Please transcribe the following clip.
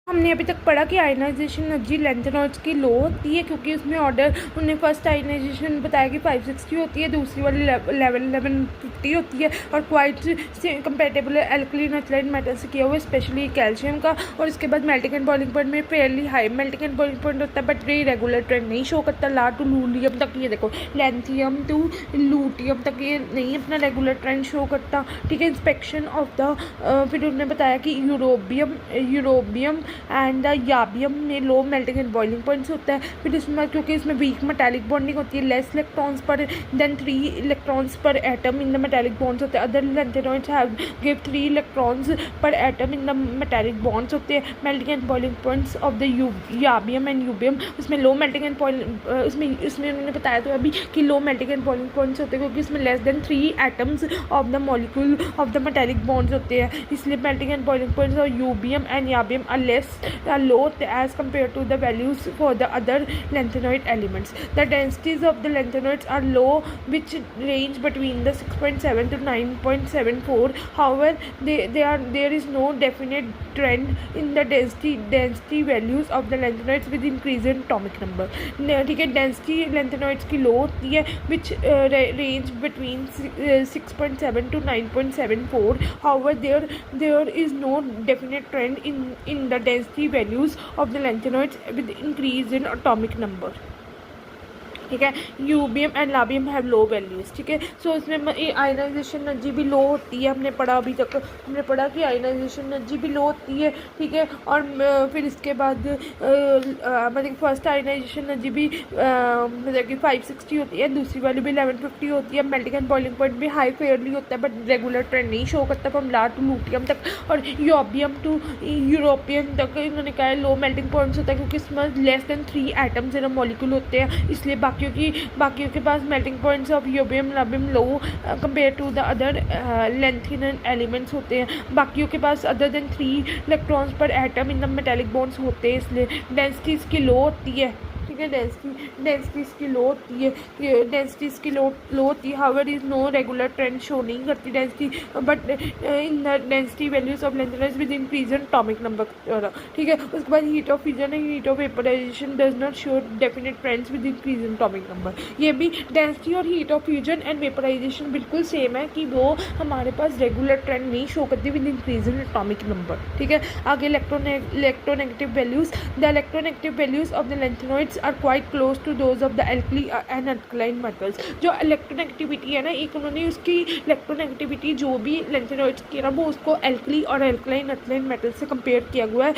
हमने अभी तक पढ़ा कि आयनाइजेशन एनर्जी लेंथेनॉइड्स की लो होती है, क्योंकि उसमें ऑर्डर उन्हें फर्स्ट आयनाइजेशन बताया कि 560 होती है, दूसरी वाली लेवल 1150 होती है और quite compatible alkaline alkaline metal से किया हुआ है, स्पेशली कैल्शियम का। और इसके बाद मेल्टिंग एंड बॉइलिंग पॉइंट में fairly high melting and boiling point होता है, बट ये रेगुलर ट्रेंड नहीं शो करता। ला टू लूलियम तक ये देखो, लेंथियम टू लूटियम तक ये नहीं अपना रेगुलर ट्रेंड शो करता। ठीक है, इंस्पेक्शन ऑफ द फिर उन्होंने बताया कि यूरोबियम एंड द याबियम में लो मेल्टिंग एंड बॉइलिंग पॉइंट्स होता है। फिर इसमें क्योंकि इसमें वीक मेटालिक बॉन्डिंग होती है, less electrons per than 3 electrons per atom in the metallic bonds होते हैं। Other lanthanoids have give 3 electrons per atom in the metallic bonds होते हैं। Melting and boiling points of the ytterbium and europium, उसमें low melting and boiling उसमें उन्होंने बताया तो अभी कि low melting and boiling points होते हैं, क्योंकि इसमें less than 3 atoms of the molecule of the metallic bonds होते हैं, इसलिए melting and boiling points of europium and ytterbium are low as compared to the values for the other lanthanoid elements. The densities of the lanthanoids are low, which range between the 6.7 to 9.74. However, there is no definite trend in the density values of the lanthanoids with increase in atomic number. ठीक है, density lanthanoids की low होती है, which range between 6.7 to 9.74. However, there is no definite trend in the density values of the lanthanoids with increase in atomic number. ठीक है, यूबियम and लाबियम have low values. ठीक है, सो इसमें आयनाइजेशन एनर्जी भी लो होती है। हमने पढ़ा अभी तक हमने पढ़ा कि आयनाइजेशन एनर्जी भी लो होती है। ठीक है, और फिर इसके बाद मतलब फर्स्ट आयनाइजेशन एनर्जी भी मतलब कि 560 होती है, दूसरी वाली भी 1150 होती है। मेल्टिंग एंड बॉइलिंग पॉइंट भी हाई फेयरली होता है, बट रेगुलर ट्रेंड नहीं शो करता फ्रॉम ला टू लूटियम तक, और योबियम टू यूरोपियम तक इन्होंने कहा है लो मेल्टिंग पॉइंट्स होता है, क्योंकि इसमें less than 3 atoms in molecule होते हैं, इसलिए बाकियों के पास melting points of europium ytterbium low compare to the other lanthanide elements होते हैं। बाकियों के पास other than 3 electrons per atom in the metallic bonds होते हैं, इसलिए डेंसिटी इसकी लो होती है। ठीक है, डेंसिटी इसकी लो होती है, डेंसिटी इसकी लो होती है। However is no regular trend show नहीं करती density, but in the density values of lanthanoids with increase in atomic number. ठीक है, उसके बाद heat of fusion and heat of vaporization does not show definite trends with increase in atomic number. ये भी density और heat of fusion and vaporization बिल्कुल same है कि वो हमारे पास रेगुलर ट्रेंड नहीं शो करती with increase in atomic number. ठीक है, आगे electronegative values. The electronegative values of the lanthanoids are quite close to those of the alkali and alkaline metals. जो इलेक्ट्रोनेगेटिविटी है ना, एक उन्होंने उसकी इलेक्ट्रोनेगेटिविटी जो भी लेंथेनॉइड्स की है ना, वो उसको एल्कली और अल्कलाइन मेटल से कंपेयर किया हुआ है।